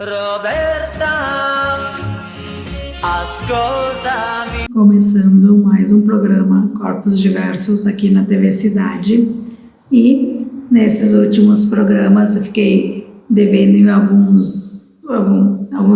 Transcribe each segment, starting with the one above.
Roberta, ascoltami. Começando mais um programa Corpos Diversos aqui na TV Cidade. E nesses últimos programas eu fiquei devendo em alguns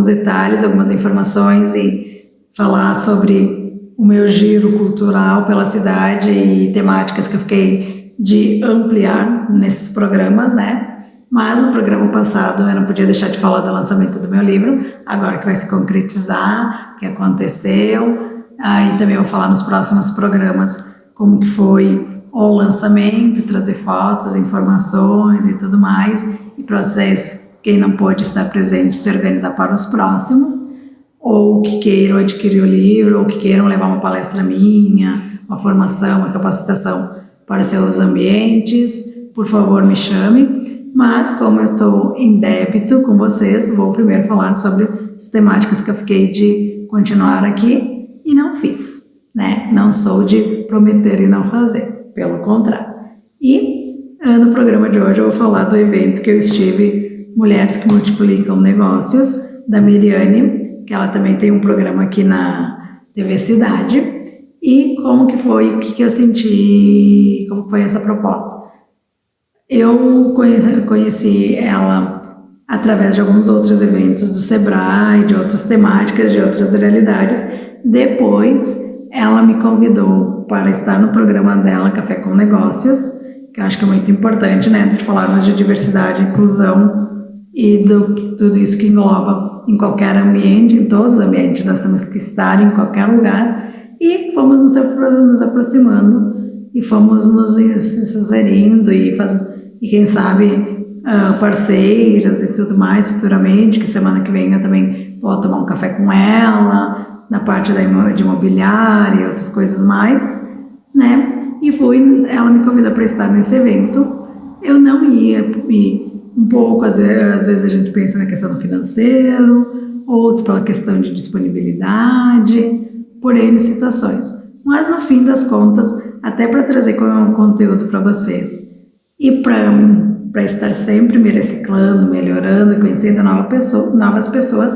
detalhes, algumas informações e falar sobre o meu giro cultural pela cidade e temáticas que eu fiquei de ampliar nesses programas, né? Mas no programa passado eu não podia deixar de falar do lançamento do meu livro, agora que vai se concretizar, o que aconteceu. Aí também vou falar nos próximos programas como que foi o lançamento, trazer fotos, informações e tudo mais. E para vocês, quem não pôde estar presente, se organizar para os próximos, ou que queiram adquirir o livro, ou que queiram levar uma palestra minha, uma formação, uma capacitação para seus ambientes, por favor me chame. Mas como eu estou em débito com vocês, vou primeiro falar sobre as temáticas que eu fiquei de continuar aqui e não fiz, né? Não sou de prometer e não fazer, pelo contrário. E no programa de hoje eu vou falar do evento que eu estive, Mulheres que Multiplicam Negócios, da Miriane, que ela também tem um programa aqui na TV Cidade, e como que foi, o que eu senti, como foi essa proposta. Eu conheci ela através de alguns outros eventos do Sebrae, de outras temáticas, de outras realidades. Depois, ela me convidou para estar no programa dela, Café com Negócios, que eu acho que é muito importante, né? De falarmos de diversidade, inclusão e tudo isso que engloba em qualquer ambiente, em todos os ambientes, nós temos que estar em qualquer lugar. E fomos nos aproximando e fomos nos inserindo e quem sabe parceiras e tudo mais futuramente, que semana que vem eu também vou tomar um café com ela, na parte de imobiliária e outras coisas mais, né? E ela me convidou para estar nesse evento. Eu não ia, um pouco, às vezes a gente pensa na questão do financeiro, outro pela questão de disponibilidade, por N situações. Mas no fim das contas, até para trazer conteúdo para vocês e para estar sempre me reciclando, melhorando e conhecendo novas pessoas,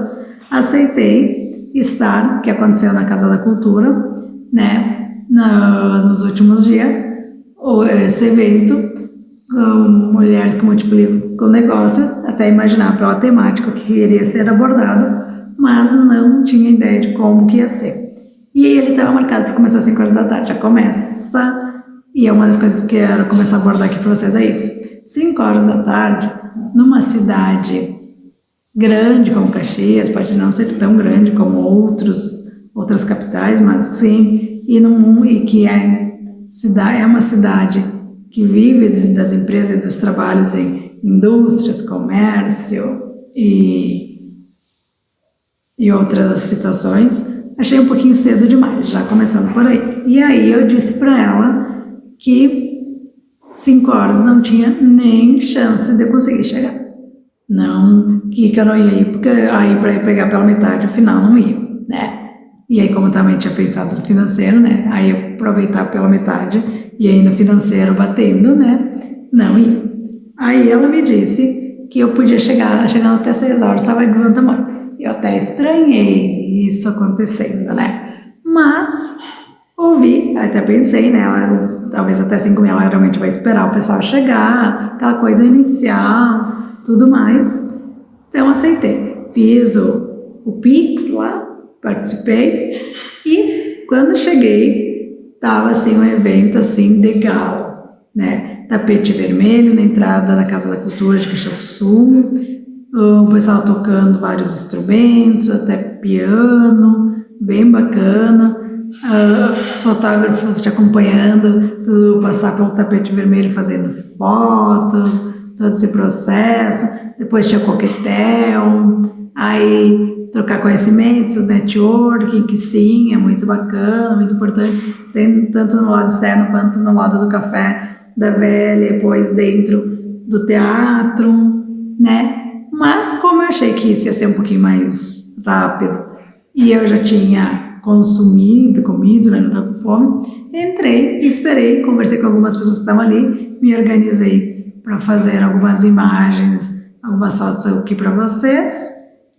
aceitei estar, que aconteceu na Casa da Cultura, né, nos últimos dias, esse evento, Mulheres que Multiplicam Negócios, até imaginar pela temática que iria ser abordado, mas não tinha ideia de como que ia ser. E ele estava marcado para começar às 5 horas da tarde, já começa. E é uma das coisas que eu quero começar a abordar aqui para vocês, é isso. 5 horas da tarde, numa cidade grande como Caxias, pode não ser tão grande como outras capitais, mas sim, e que é uma cidade que vive das empresas e dos trabalhos em indústrias, comércio e outras situações, achei um pouquinho cedo demais, já começando por aí. E aí eu disse para ela que 5 horas não tinha nem chance de eu conseguir chegar. Não, que eu não ia ir, porque aí para eu pegar pela metade, o final não ia, né? E aí, como eu também tinha pensado no financeiro, né? Aí eu aproveitar pela metade e aí no financeiro batendo, né? Não ia. Aí ela me disse que eu podia chegando até 6 horas, estava de bom tamanho. Eu até estranhei isso acontecendo, né? Mas ouvi, até pensei, né? Talvez até 5 mil ela realmente vai esperar o pessoal chegar, aquela coisa inicial, tudo mais. Então aceitei. Fiz o Pix lá, participei e quando cheguei, tava assim um evento assim de gala, né? Tapete vermelho na entrada da Casa da Cultura de Caxias do Sul, o pessoal tocando vários instrumentos, até piano, bem bacana. Os fotógrafos te acompanhando, tu passar pelo tapete vermelho fazendo fotos, todo esse processo. Depois tinha coquetel, aí trocar conhecimentos, networking, que sim, é muito bacana, muito importante, tem tanto no lado externo quanto no lado do café da velha, depois dentro do teatro, né? Mas como eu achei que isso ia ser um pouquinho mais rápido e eu já tinha comido, né, não estava com fome, entrei, esperei, conversei com algumas pessoas que estavam ali, me organizei para fazer algumas imagens, algumas fotos aqui para vocês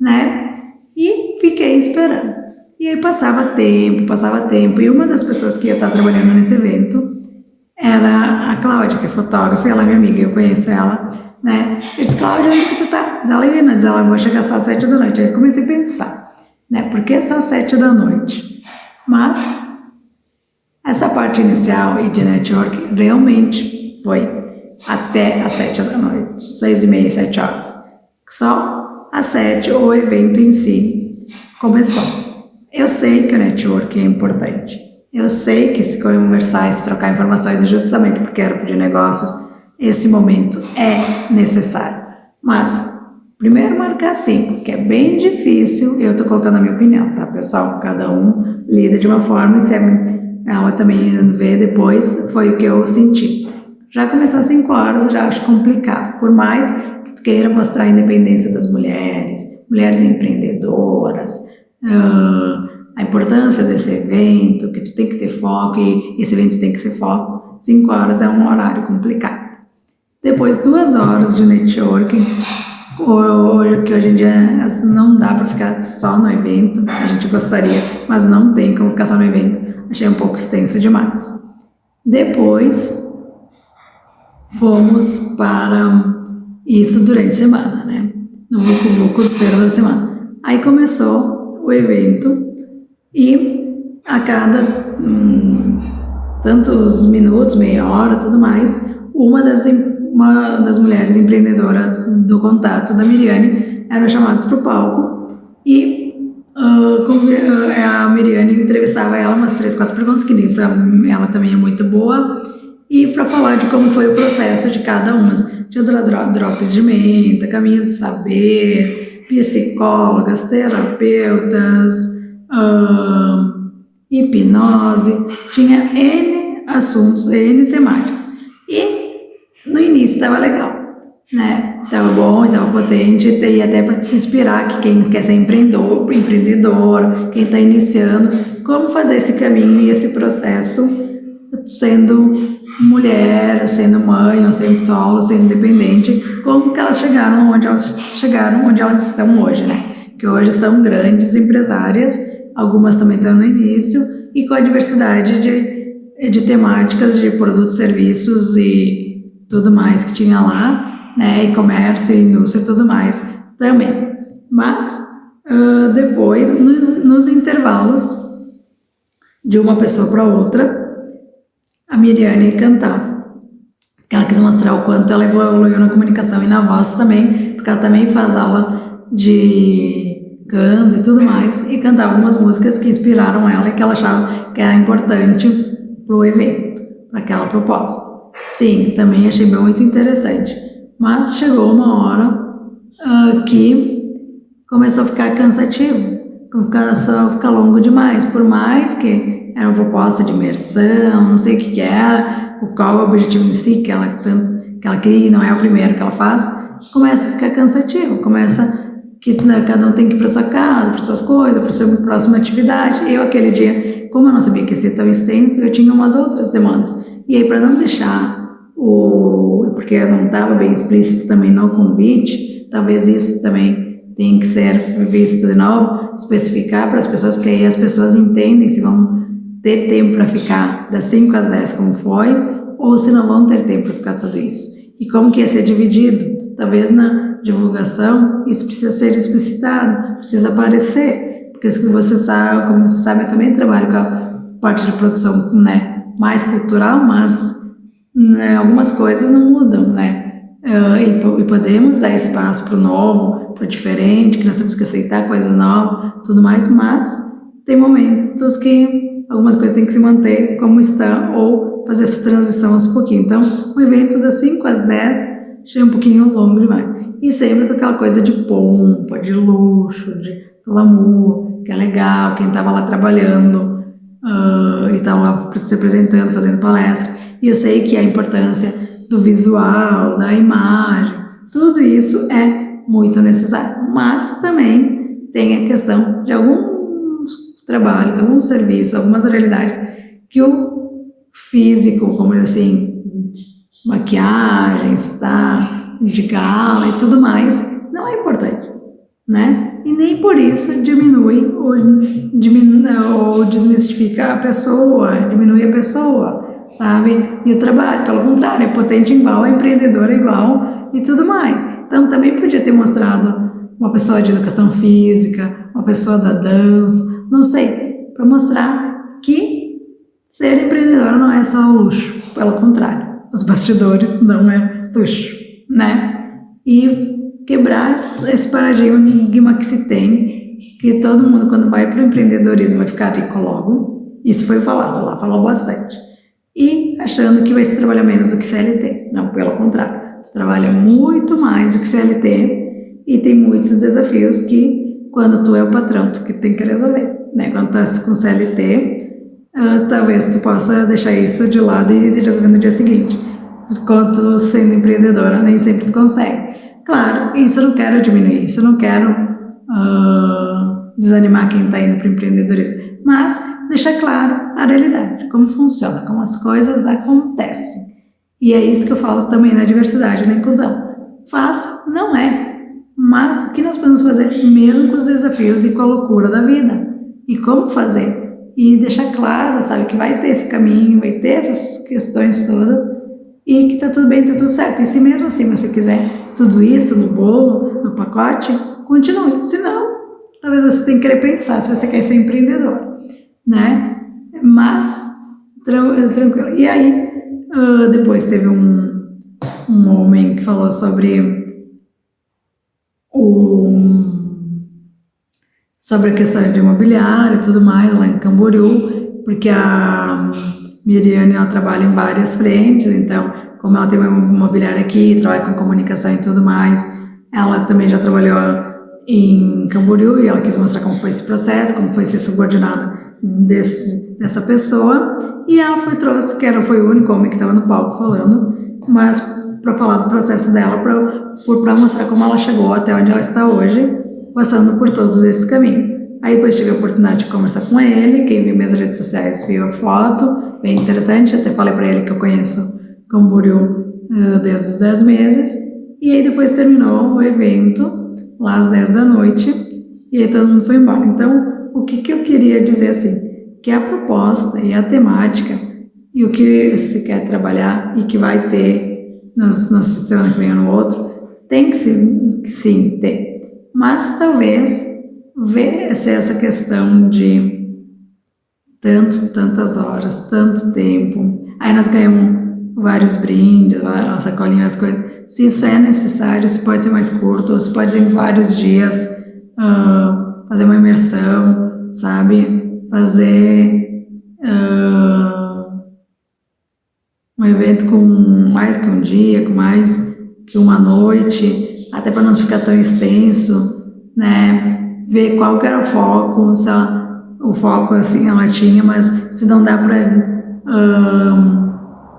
né? E fiquei esperando. E aí passava tempo, e uma das pessoas que ia estar trabalhando nesse evento era a Cláudia, que é fotógrafa, e ela é minha amiga, eu conheço ela, né? Eu disse, Cláudia, onde que tu tá? Ela ia, diz ela, vou chegar só às 7 da noite. Aí eu comecei a pensar, né? Por que só às 7 da noite? Mas essa parte inicial e de network realmente foi até às 7 da noite, 6h30, 7 horas. Só às 7 o evento em si começou. Eu sei que o network é importante. Eu sei que se conversar, se trocar informações, justamente porque era de negócios, esse momento é necessário. Mas, primeiro marcar 5, que é bem difícil, eu estou colocando a minha opinião, tá, pessoal? Cada um lida de uma forma, e se ela também vê depois, foi o que eu senti. Já começar às 5 horas eu já acho complicado, por mais que tu queira mostrar a independência das mulheres, mulheres empreendedoras, a importância desse evento, que tu tem que ter foco e esse evento tem que ser foco. 5 horas é um horário complicado. Depois 2 horas de networking, que hoje em dia não dá para ficar só no evento, a gente gostaria, mas não tem como ficar só no evento, achei um pouco extenso demais. Depois fomos para isso durante a semana, né? No Vucu Vucu do Feira da Semana. Aí começou o evento e a cada tantos minutos, meia hora, tudo mais, uma das mulheres empreendedoras do contato da Miriane eram chamadas para o palco e a Miriane entrevistava ela umas 3, 4 perguntas, que nisso ela também é muito boa, e para falar de como foi o processo de cada uma. Tinha drops de menta, caminhos do saber, psicólogas, terapeutas, hipnose, tinha N assuntos, N temáticas. E no início estava legal, né? Estava bom, estava potente, e até para se inspirar que quem quer ser empreendedor, quem está iniciando, como fazer esse caminho e esse processo sendo mulher, sendo mãe, ou sendo solo, sendo independente, como que elas chegaram onde elas estão hoje, né? Que hoje são grandes empresárias, algumas também estão no início, e com a diversidade de temáticas, de produtos, serviços e tudo mais que tinha lá, né? E comércio, indústria e tudo mais também. Mas, depois, nos intervalos de uma pessoa para outra, a Miriane cantava. Ela quis mostrar o quanto ela evoluiu na comunicação e na voz também, porque ela também faz aula de canto e tudo mais, e cantava umas músicas que inspiraram ela e que ela achava que era importante para o evento, para aquela proposta. Sim, também achei muito interessante. Mas chegou uma hora que começou a ficar cansativo, começou a ficar longo demais, por mais que era uma proposta de imersão, não sei o que era, qual é o objetivo em si que ela queria, não é o primeiro que ela faz, começa a ficar cansativo, começa que cada um tem que ir para sua casa, para suas coisas, para sua próxima atividade. Eu, aquele dia, como eu não sabia que ia ser tão extenso, eu tinha umas outras demandas. E aí, para não deixar porque não estava bem explícito também no convite, talvez isso também tenha que ser visto de novo, especificar para as pessoas, que aí as pessoas entendem se vão ter tempo para ficar das 5 às 10 como foi, ou se não vão ter tempo para ficar tudo isso. E como que ia ser dividido? Talvez na divulgação isso precisa ser explicitado, precisa aparecer, porque você sabe, como você sabe, eu também trabalho com a parte de produção, né, mais cultural, mas né, algumas coisas não mudam, né? E podemos dar espaço para o novo, para o diferente, que nós temos que aceitar coisas novas, tudo mais, mas tem momentos que algumas coisas têm que se manter como está ou fazer essa transição aos pouquinhos. Então, o evento das 5 às 10 achei um pouquinho longo demais. E sempre com aquela coisa de pompa, de luxo, de glamour, que é legal, quem estava lá trabalhando e estava lá se apresentando, fazendo palestra. E eu sei que a importância do visual, da imagem, tudo isso é muito necessário. Mas também tem a questão de alguns trabalhos, alguns serviços, algumas realidades que o físico, como assim, maquiagens, tá, de gala e tudo mais, não é importante. né? E nem por isso diminui ou desmistifica a pessoa, diminui a pessoa, sabe? E o trabalho, pelo contrário, é potente igual, é empreendedora igual e tudo mais. Então também podia ter mostrado uma pessoa de educação física, uma pessoa da dança, não sei, para mostrar que ser empreendedora não é só luxo, pelo contrário, os bastidores não é luxo, né? E quebrar esse paradigma que se tem, que todo mundo quando vai para o empreendedorismo vai ficar rico logo, isso foi falado lá, falou bastante, e achando que vai se trabalhar menos do que CLT, não, pelo contrário, você trabalha muito mais do que CLT e tem muitos desafios que quando tu é o patrão, tu que tem que resolver, né? Quando tu é com CLT, talvez tu possa deixar isso de lado e resolver no dia seguinte. Enquanto sendo empreendedora, nem sempre tu consegue. Claro, isso eu não quero diminuir, isso eu não quero desanimar quem está indo para o empreendedorismo, mas deixar claro a realidade, como funciona, como as coisas acontecem. E é isso que eu falo também na diversidade e na inclusão. Fácil não é, mas o que nós podemos fazer mesmo com os desafios e com a loucura da vida? E como fazer? E deixar claro, sabe, que vai ter esse caminho, vai ter essas questões todas e que tá tudo bem, tá tudo certo. E se mesmo assim você quiser tudo isso no bolo, no pacote, continue. Se não, talvez você tenha que querer pensar se você quer ser empreendedor, né? Mas, tranquilo. E aí, depois teve um homem que falou sobre a questão de imobiliário e tudo mais lá em Camboriú, porque a Miriane ela trabalha em várias frentes, então como ela tem uma imobiliária aqui, trabalha com comunicação e tudo mais, ela também já trabalhou em Camboriú e ela quis mostrar como foi esse processo, como foi ser subordinada dessa pessoa, e ela trouxe, que foi o único homem que estava no palco falando, mas para falar do processo dela, para mostrar como ela chegou até onde ela está hoje, passando por todos esses caminhos. Aí depois tive a oportunidade de conversar com ele, quem viu minhas redes sociais viu a foto, bem interessante, até falei para ele que eu conheço Camboriú desde os 10 meses, e aí depois terminou o evento, lá às 10 da noite, e aí todo mundo foi embora. Então, o que eu queria dizer assim, que a proposta e a temática, e o que se quer trabalhar e que vai ter na semana que vem ou no outro, tem que sim ter. Mas talvez ver essa questão de tantas horas, tanto tempo, aí nós ganhamos vários brindes, uma sacolinha, as coisas, se isso é necessário, se pode ser mais curto, ou se pode ser em vários dias, fazer uma imersão, sabe, fazer um evento com mais que um dia, com mais que uma noite, até para não ficar tão extenso, né? Ver qual que era o foco, se o foco assim ela tinha, mas se não dá para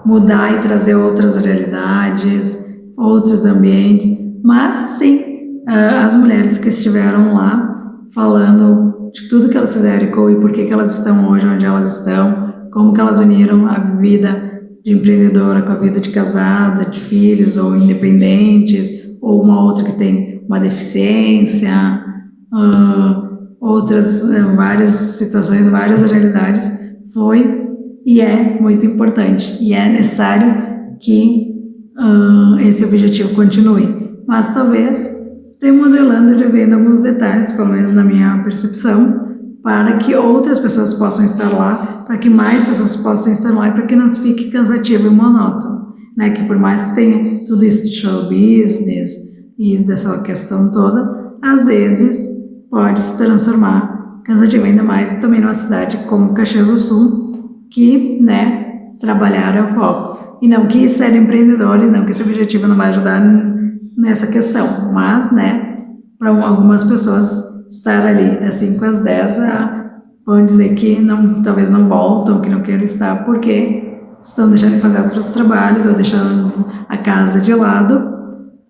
mudar e trazer outras realidades, outros ambientes, mas sim, as mulheres que estiveram lá falando de tudo que elas fizeram e por que elas estão hoje onde elas estão, como que elas uniram a vida de empreendedora com a vida de casada, de filhos ou independentes, ou uma outra que tem uma deficiência, outras várias situações, várias realidades, foi e é muito importante, e é necessário que esse objetivo continue, mas talvez remodelando e revendo alguns detalhes, pelo menos na minha percepção, para que outras pessoas possam estar lá, para que mais pessoas possam estar lá e para que não fique cansativo e monótono, né? Que por mais que tenha tudo isso de show business e dessa questão toda, às vezes pode se transformar cansativo, ainda mais também numa cidade como Caxias do Sul, que, né, trabalhar é o foco. E não que ser empreendedor, e não que esse objetivo não vai ajudar nessa questão, mas, né, para algumas pessoas estar ali das 5 às 10, vão dizer que talvez não voltam, que não queiram estar, porque estão deixando de fazer outros trabalhos, ou deixando a casa de lado,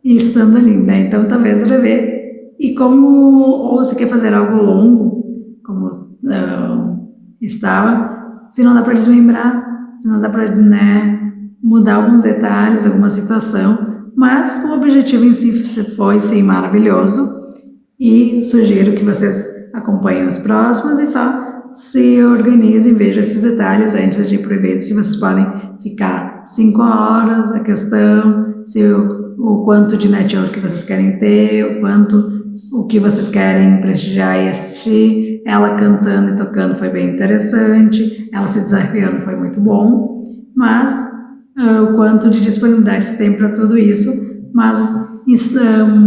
e estando ali, né, então talvez rever, e ou você quer fazer algo longo, como estava, se não dá para desmembrar, se não dá para, né, mudar alguns detalhes, alguma situação, mas o objetivo em si foi ser maravilhoso E sugiro que vocês acompanhem os próximos e só se organizem, vejam esses detalhes antes de ir para o evento, se vocês podem ficar 5 horas, a questão, se o quanto de network vocês querem ter, o que vocês querem prestigiar e assistir. Ela cantando e tocando foi bem interessante, ela se desafiando foi muito bom, mas o quanto de disponibilidade se tem para tudo isso, mas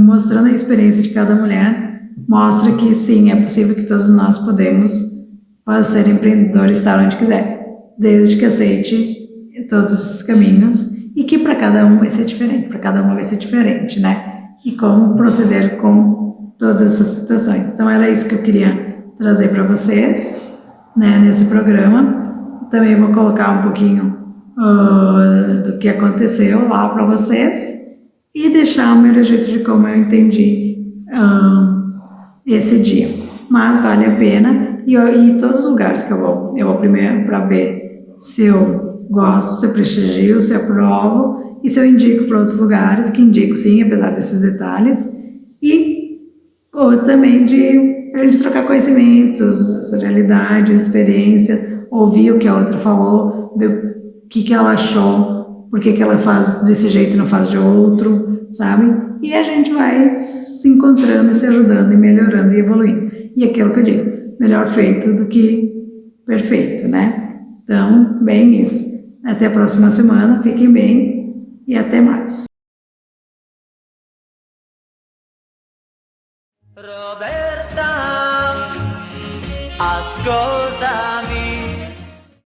mostrando a experiência de cada mulher, mostra que sim, é possível que todos nós podemos ser empreendedores, estar onde quiser, desde que aceite todos esses caminhos e que para cada um vai ser diferente, né? E como proceder com todas essas situações. Então era isso que eu queria trazer para vocês, né, nesse programa. Também vou colocar um pouquinho do que aconteceu lá para vocês e deixar o meu registro de como eu entendi esse dia. Mas vale a pena e todos os lugares que eu vou primeiro para ver se eu gosto, se eu prestigio, se eu aprovo e se eu indico para outros lugares, que indico sim, apesar desses detalhes, e também de a gente trocar conhecimentos, realidades, experiência, ouvir o que a outra falou, ver o que ela achou, por que ela faz desse jeito e não faz de outro, sabe? E a gente vai se encontrando, se ajudando e melhorando e evoluindo. E aquilo que eu digo, melhor feito do que perfeito, né? Então, bem isso. Até a próxima semana, fiquem bem e até mais.